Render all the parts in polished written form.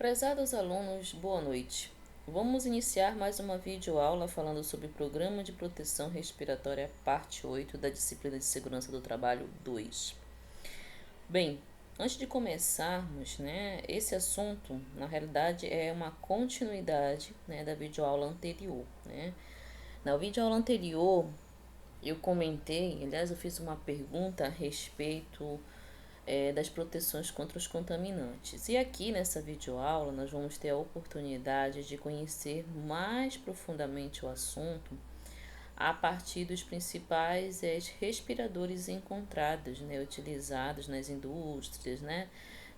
Prezados alunos, boa noite. Vamos iniciar mais uma videoaula falando sobre o Programa de Proteção Respiratória, parte 8 da disciplina de Segurança do Trabalho 2. Bem, antes de começarmos, esse assunto, na realidade, é uma continuidade, da videoaula anterior, Na videoaula anterior, eu comentei, aliás, eu fiz uma pergunta a respeito das proteções contra os contaminantes. E aqui nessa videoaula nós vamos ter a oportunidade de conhecer mais profundamente o assunto a partir dos principais respiradores encontrados, utilizados nas indústrias,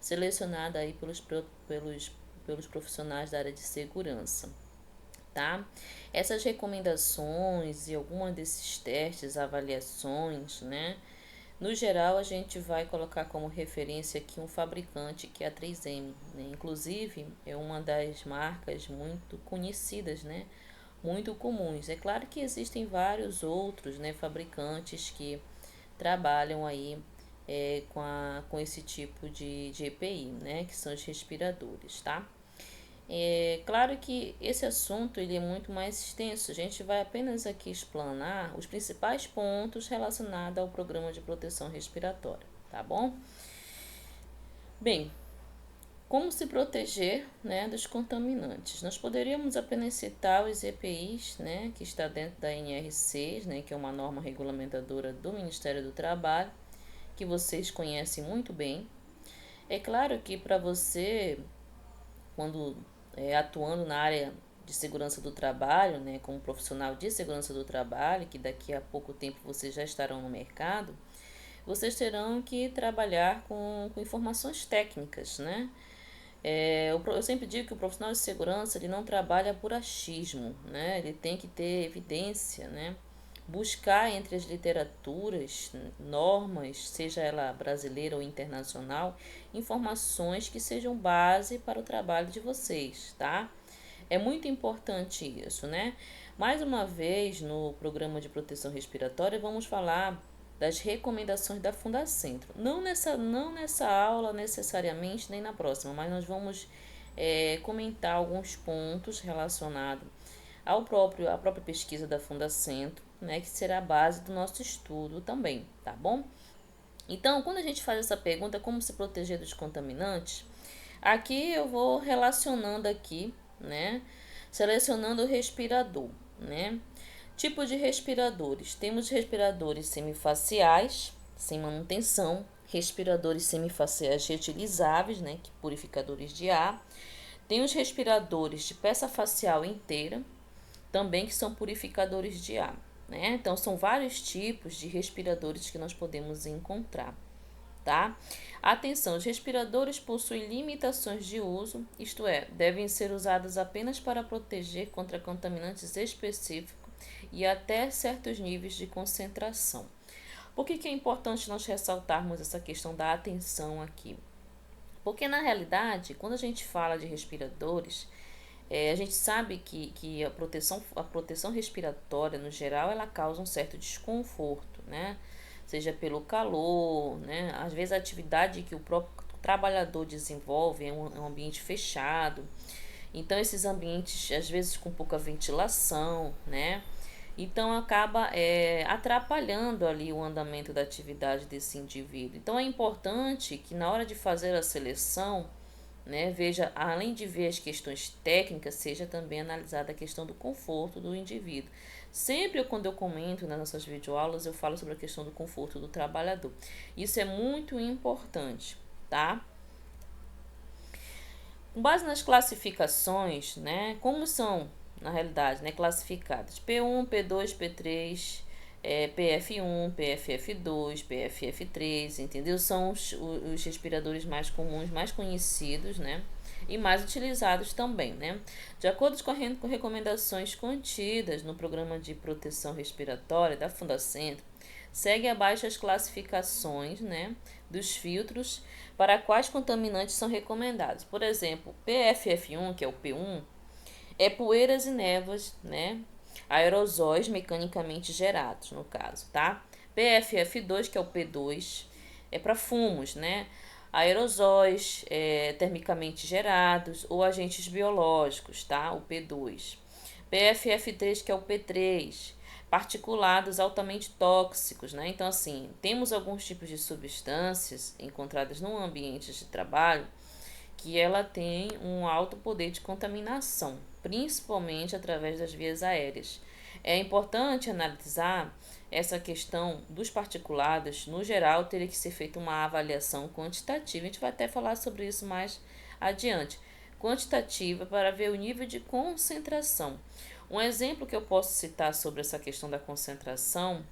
selecionada aí pelos profissionais da área de segurança. Tá? Essas recomendações e algumas desses testes, avaliações, no geral, a gente vai colocar como referência aqui um fabricante que é a 3M, Inclusive, é uma das marcas muito conhecidas, Muito comuns. É claro que existem vários outros, fabricantes que trabalham aí com esse tipo de EPI, que são os respiradores, tá? É claro que esse assunto ele é muito mais extenso. A gente vai apenas aqui explanar os principais pontos relacionados ao programa de proteção respiratória, tá bom? Bem, como se proteger, dos contaminantes? Nós poderíamos apenas citar os EPIs, que está dentro da NR6, que é uma norma regulamentadora do Ministério do Trabalho, que vocês conhecem muito bem. É claro que para você, quando atuando na área de segurança do trabalho, como profissional de segurança do trabalho, que daqui a pouco tempo vocês já estarão no mercado, vocês terão que trabalhar com informações técnicas, eu sempre digo que o profissional de segurança ele não trabalha por achismo, ele tem que ter evidência, buscar entre as literaturas, normas, seja ela brasileira ou internacional, informações que sejam base para o trabalho de vocês, tá? É muito importante isso, Mais uma vez, no programa de proteção respiratória, vamos falar das recomendações da Fundacentro. Não nessa aula necessariamente, nem na próxima, mas nós vamos comentar alguns pontos relacionados à própria pesquisa da Fundacentro, que será a base do nosso estudo também, tá bom? Então, quando a gente faz essa pergunta, como se proteger dos contaminantes, aqui eu vou relacionando aqui, selecionando o respirador, Tipo de respiradores. Temos respiradores semifaciais, sem manutenção, respiradores semifaciais reutilizáveis, que purificadores de ar. Tem os respiradores de peça facial inteira, também que são purificadores de ar, Então, são vários tipos de respiradores que nós podemos encontrar, tá? Atenção, os respiradores possuem limitações de uso, isto é, devem ser usados apenas para proteger contra contaminantes específicos e até certos níveis de concentração. Por que é importante nós ressaltarmos essa questão da atenção aqui? Porque, na realidade, quando a gente fala de respiradores, a gente sabe que a proteção respiratória, no geral, ela causa um certo desconforto, Seja pelo calor, Às vezes a atividade que o próprio trabalhador desenvolve é um ambiente fechado. Então, esses ambientes, às vezes, com pouca ventilação, Então, acaba atrapalhando ali o andamento da atividade desse indivíduo. Então, é importante que na hora de fazer a seleção, veja, além de ver as questões técnicas, seja também analisada a questão do conforto do indivíduo. Sempre quando eu comento nas nossas videoaulas, eu falo sobre a questão do conforto do trabalhador. Isso é muito importante, tá? Com base nas classificações, como são, na realidade, classificadas P1, P2, P3, PF1, PFF2, PFF3, entendeu? São os respiradores mais comuns, mais conhecidos, e mais utilizados também, De acordo com as recomendações contidas no Programa de Proteção Respiratória da Fundacentro, segue abaixo as classificações, dos filtros para quais contaminantes são recomendados. Por exemplo, PFF1, que é o P1, é poeiras e névoas, aerosóis mecanicamente gerados, no caso, tá? PFF2, que é o P2, é para fumos, aerosóis termicamente gerados ou agentes biológicos, tá? O P2. PFF3, que é o P3, particulados altamente tóxicos, né? Então, assim, temos alguns tipos de substâncias encontradas no ambiente de trabalho que ela tem um alto poder de contaminação, principalmente através das vias aéreas. É importante analisar essa questão dos particulados. No geral, teria que ser feita uma avaliação quantitativa. A gente vai até falar sobre isso mais adiante. Quantitativa para ver o nível de concentração. Um exemplo que eu posso citar sobre essa questão da concentração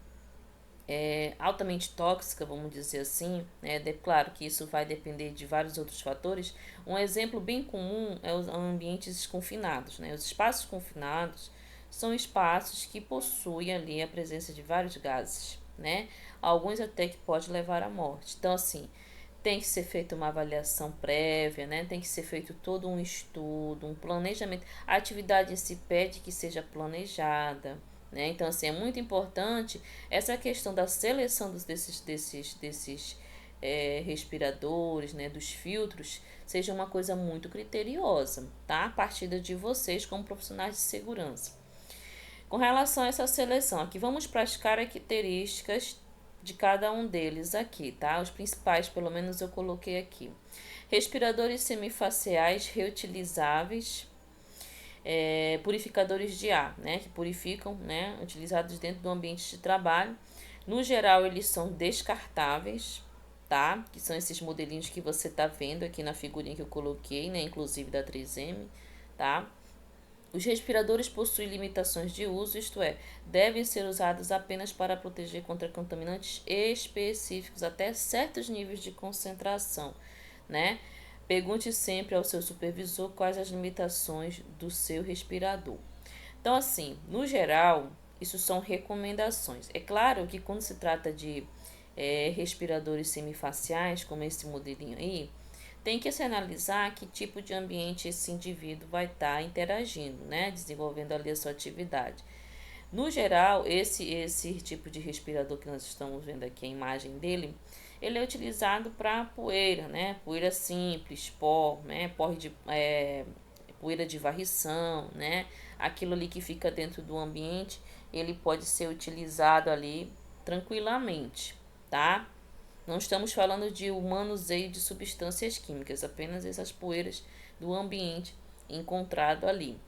altamente tóxica, vamos dizer assim, né? Claro que isso vai depender de vários outros fatores. Um exemplo bem comum é os ambientes confinados, né? Os espaços confinados são espaços que possuem ali a presença de vários gases, né? Alguns até que pode levar à morte. Então, assim, tem que ser feita uma avaliação prévia, né? Tem que ser feito todo um estudo, um planejamento. A atividade em si pede que seja planejada, né? Então, assim, é muito importante essa questão da seleção desses respiradores, né? Dos filtros, seja uma coisa muito criteriosa, tá? A partir de vocês como profissionais de segurança. Com relação a essa seleção, aqui vamos para as características de cada um deles aqui, tá? Os principais, pelo menos eu coloquei aqui. Respiradores semifaciais reutilizáveis, purificadores de ar, né? Que purificam, né? Utilizados dentro do ambiente de trabalho. No geral, eles são descartáveis, tá? Que são esses modelinhos que você tá vendo aqui na figurinha que eu coloquei, né? Inclusive da 3M, tá? Os respiradores possuem limitações de uso, isto é, devem ser usados apenas para proteger contra contaminantes específicos até certos níveis de concentração, né? Pergunte sempre ao seu supervisor quais as limitações do seu respirador. Então, assim, no geral, isso são recomendações. É claro que quando se trata de respiradores semifaciais, como esse modelinho aí, tem que se analisar que tipo de ambiente esse indivíduo vai estar interagindo, né? Desenvolvendo ali a sua atividade. No geral, esse tipo de respirador que nós estamos vendo aqui, a imagem dele, ele é utilizado para poeira, né? Poeira simples, pó, né? Poeira de varrição, né? Aquilo ali que fica dentro do ambiente, ele pode ser utilizado ali tranquilamente, tá? Não estamos falando de manuseio de substâncias químicas, apenas essas poeiras do ambiente encontrado ali.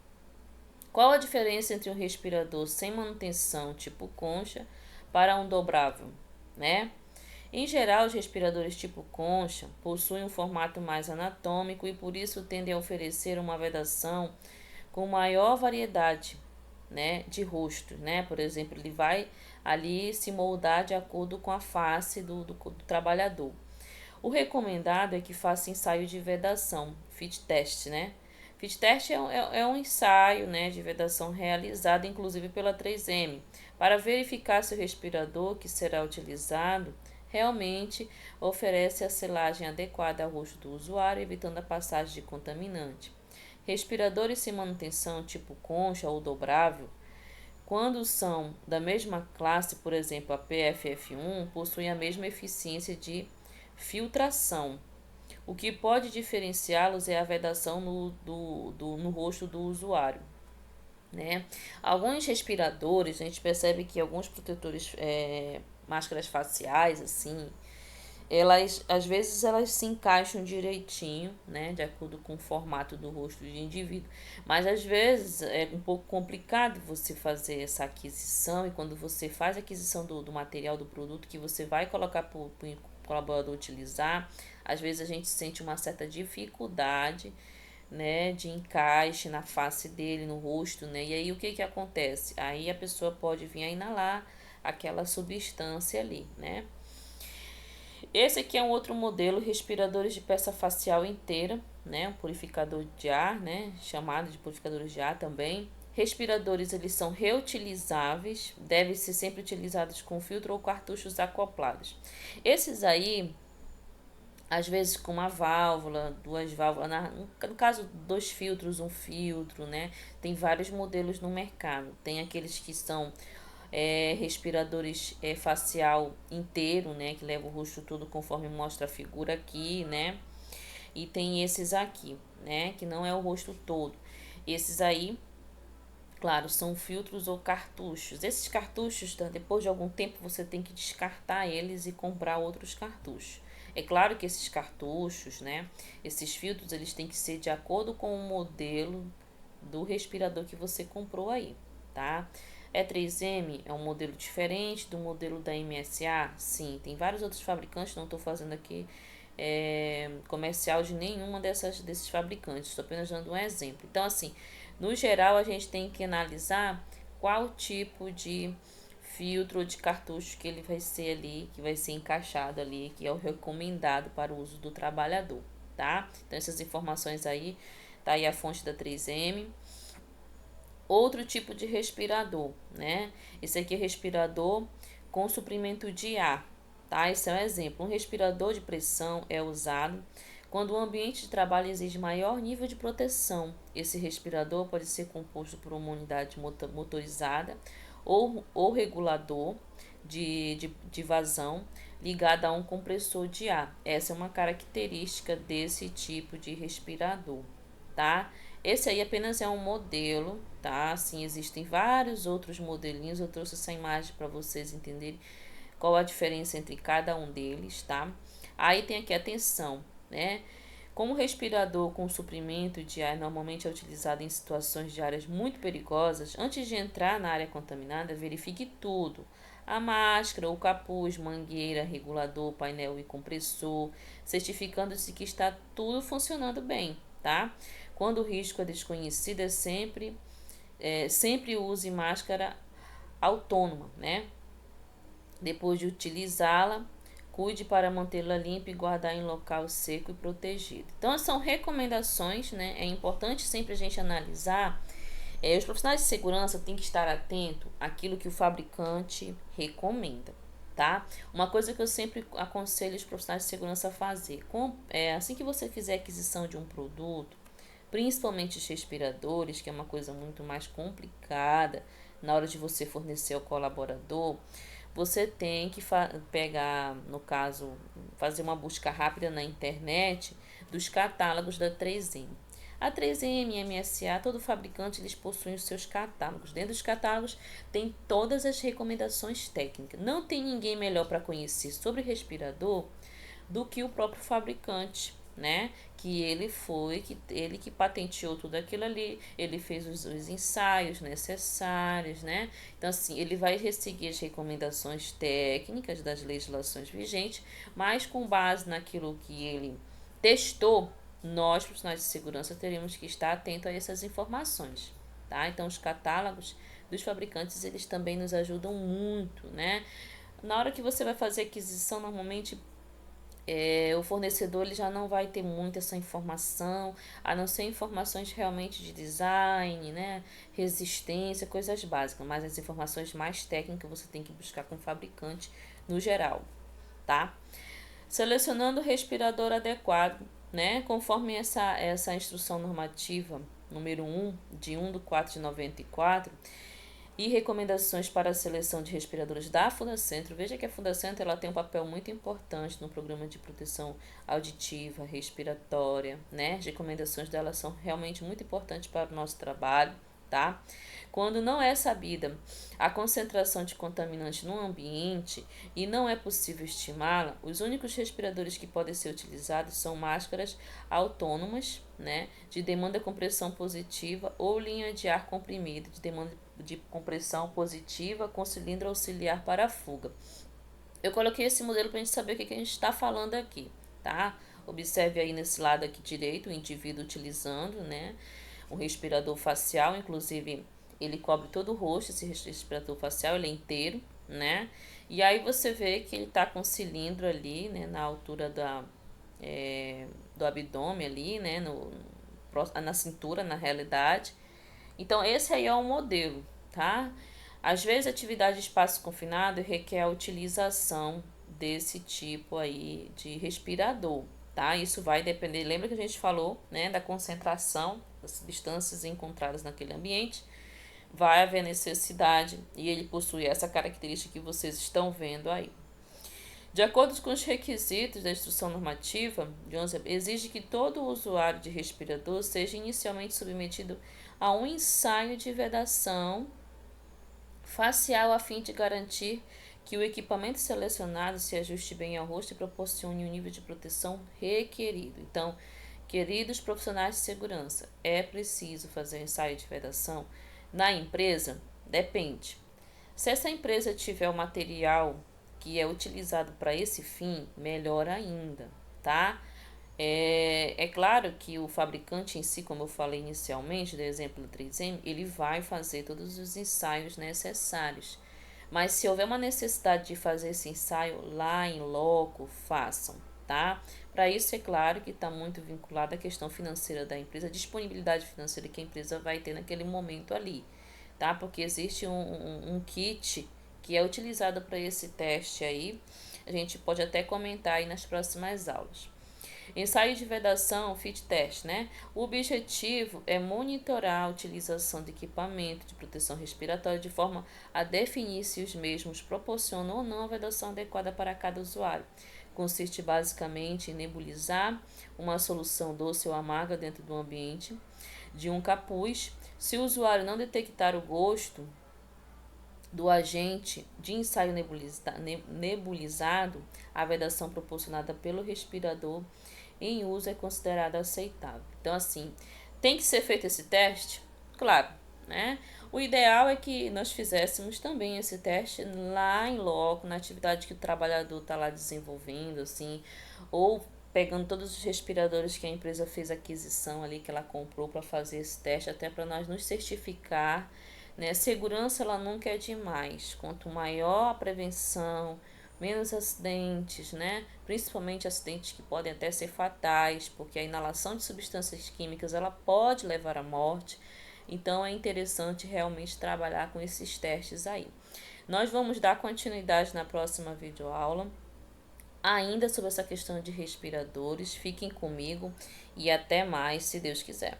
Qual a diferença entre um respirador sem manutenção, tipo concha, para um dobrável, né? Em geral, os respiradores tipo concha possuem um formato mais anatômico e por isso tendem a oferecer uma vedação com maior variedade, né, de rosto, né? Por exemplo, ele vai ali se moldar de acordo com a face do trabalhador. O recomendado é que faça ensaio de vedação, fit test, né? Fit test é um ensaio, né, de vedação realizado inclusive pela 3M para verificar se o respirador que será utilizado realmente oferece a selagem adequada ao rosto do usuário, evitando a passagem de contaminante. Respiradores sem manutenção, tipo concha ou dobrável, quando são da mesma classe, por exemplo, a PFF1, possuem a mesma eficiência de filtração. O que pode diferenciá-los é a vedação no rosto do usuário, né? Alguns respiradores, a gente percebe que alguns protetores, máscaras faciais, assim, elas às vezes elas se encaixam direitinho, né, de acordo com o formato do rosto do indivíduo, mas às vezes é um pouco complicado você fazer essa aquisição e quando você faz a aquisição do material do produto que você vai colocar para o colaborador utilizar, às vezes a gente sente uma certa dificuldade, né, de encaixe na face dele, no rosto, né, e aí o que que acontece? Aí a pessoa pode vir a inalar aquela substância ali, né. Esse aqui é um outro modelo, respiradores de peça facial inteira, né? Um purificador de ar, né? Chamado de purificadores de ar também. Respiradores, eles são reutilizáveis, devem ser sempre utilizados com filtro ou cartuchos acoplados. Esses aí, às vezes com uma válvula, duas válvulas, no caso, dois filtros, um filtro, né? Tem vários modelos no mercado. Tem aqueles que são respiradores facial inteiro, né, que leva o rosto todo conforme mostra a figura aqui, né? E tem esses aqui, né, que não é o rosto todo. Esses aí, claro, são filtros ou cartuchos. Esses cartuchos, depois de algum tempo, você tem que descartar eles e comprar outros cartuchos. É claro que esses cartuchos, né, esses filtros, eles têm que ser de acordo com o modelo do respirador que você comprou aí, tá? E3M é um modelo diferente do modelo da MSA? Sim, tem vários outros fabricantes, não estou fazendo aqui comercial de nenhuma desses fabricantes, estou apenas dando um exemplo. Então, assim, no geral, a gente tem que analisar qual tipo de filtro ou de cartucho que ele vai ser ali, que vai ser encaixado ali, que é o recomendado para o uso do trabalhador, tá? Então, essas informações aí, tá aí a fonte da 3M. Outro tipo de respirador, né? Esse aqui é respirador com suprimento de ar, tá? Esse é um exemplo. Um respirador de pressão é usado quando o ambiente de trabalho exige maior nível de proteção. Esse respirador pode ser composto por uma unidade motorizada ou regulador de vazão ligada a um compressor de ar. Essa é uma característica desse tipo de respirador, tá? Esse aí apenas é um modelo, tá? Assim, existem vários outros modelinhos. Eu trouxe essa imagem para vocês entenderem qual a diferença entre cada um deles, tá? Aí tem aqui, atenção, né? Como o respirador com suprimento de ar normalmente é utilizado em situações de áreas muito perigosas, antes de entrar na área contaminada, verifique tudo. A máscara, o capuz, mangueira, regulador, painel e compressor, certificando-se que está tudo funcionando bem, tá? Quando o risco é desconhecido, sempre use máscara autônoma, né? Depois de utilizá-la, cuide para mantê-la limpa e guardar em local seco e protegido. Então, são recomendações, né? É importante sempre a gente analisar. Os profissionais de segurança têm que estar atento àquilo que o fabricante recomenda, tá? Uma coisa que eu sempre aconselho os profissionais de segurança a fazer, assim que você fizer aquisição de um produto, principalmente os respiradores, que é uma coisa muito mais complicada na hora de você fornecer ao colaborador, você tem que pegar, no caso, fazer uma busca rápida na internet dos catálogos da 3M. A 3M, MSA, todo fabricante, eles possuem os seus catálogos. Dentro dos catálogos tem todas as recomendações técnicas. Não tem ninguém melhor para conhecer sobre respirador do que o próprio fabricante, né? Que ele que patenteou tudo aquilo ali, ele fez os ensaios necessários, né? Então, assim, ele vai seguir as recomendações técnicas das legislações vigentes, mas com base naquilo que ele testou, nós, profissionais de segurança, teremos que estar atentos a essas informações, tá? Então, os catálogos dos fabricantes, eles também nos ajudam muito, né? Na hora que você vai fazer aquisição, normalmente o fornecedor ele já não vai ter muito essa informação, a não ser informações realmente de design, né, resistência, coisas básicas, mas as informações mais técnicas você tem que buscar com o fabricante no geral, tá? Selecionando o respirador adequado, né, conforme essa instrução normativa número 1 de 1 de 4 de 94, e recomendações para a seleção de respiradores da Fundacentro. Veja que a Fundacentro ela tem um papel muito importante no programa de proteção auditiva, respiratória, né? As recomendações dela são realmente muito importantes para o nosso trabalho, tá? Quando não é sabida a concentração de contaminante no ambiente e não é possível estimá-la, os únicos respiradores que podem ser utilizados são máscaras autônomas, né, de demanda compressão positiva ou linha de ar comprimido de demanda de compressão positiva com cilindro auxiliar para a fuga. Eu coloquei esse modelo para a gente saber o que a gente está falando aqui, tá? Observe aí nesse lado aqui direito o indivíduo utilizando, né, um respirador facial, inclusive ele cobre todo o rosto, esse respirador facial, ele é inteiro, né? E aí você vê que ele tá com cilindro ali, né, na altura do abdômen ali, né, na cintura, na realidade. Então, esse aí é um modelo, tá? Às vezes, a atividade de espaço confinado requer a utilização desse tipo aí de respirador, tá? Isso vai depender, lembra que a gente falou, né, da concentração das substâncias encontradas naquele ambiente, vai haver necessidade e ele possui essa característica que vocês estão vendo aí. De acordo com os requisitos da instrução normativa, Johnson exige que todo usuário de respirador seja inicialmente submetido a um ensaio de vedação facial a fim de garantir que o equipamento selecionado se ajuste bem ao rosto e proporcione o nível de proteção requerido. Então, queridos profissionais de segurança, é preciso fazer um ensaio de vedação na empresa? Depende. Se essa empresa tiver o material que é utilizado para esse fim, melhor ainda, tá? É claro que o fabricante em si, como eu falei inicialmente, do exemplo do 3M, ele vai fazer todos os ensaios necessários. Mas se houver uma necessidade de fazer esse ensaio lá em loco, façam, tá? Para isso, é claro que está muito vinculado à questão financeira da empresa, a disponibilidade financeira que a empresa vai ter naquele momento ali, tá? Porque existe um kit que é utilizado para esse teste aí. A gente pode até comentar aí nas próximas aulas. Ensaio de vedação, fit test, né? O objetivo é monitorar a utilização de equipamento de proteção respiratória de forma a definir se os mesmos proporcionam ou não a vedação adequada para cada usuário. Consiste basicamente em nebulizar uma solução doce ou amarga dentro do ambiente de um capuz. Se o usuário não detectar o gosto do agente de ensaio nebulizado, a vedação proporcionada pelo respirador em uso é considerada aceitável. Então, assim, tem que ser feito esse teste? Claro, né? O ideal é que nós fizéssemos também esse teste lá em loco, na atividade que o trabalhador está lá desenvolvendo, assim, ou pegando todos os respiradores que a empresa fez aquisição ali, que ela comprou para fazer esse teste, até para nós nos certificar, né? Segurança, ela nunca é demais. Quanto maior a prevenção, menos acidentes, né? Principalmente acidentes que podem até ser fatais, porque a inalação de substâncias químicas ela pode levar à morte. Então é interessante realmente trabalhar com esses testes aí. Nós vamos dar continuidade na próxima videoaula, ainda sobre essa questão de respiradores. Fiquem comigo e até mais, se Deus quiser.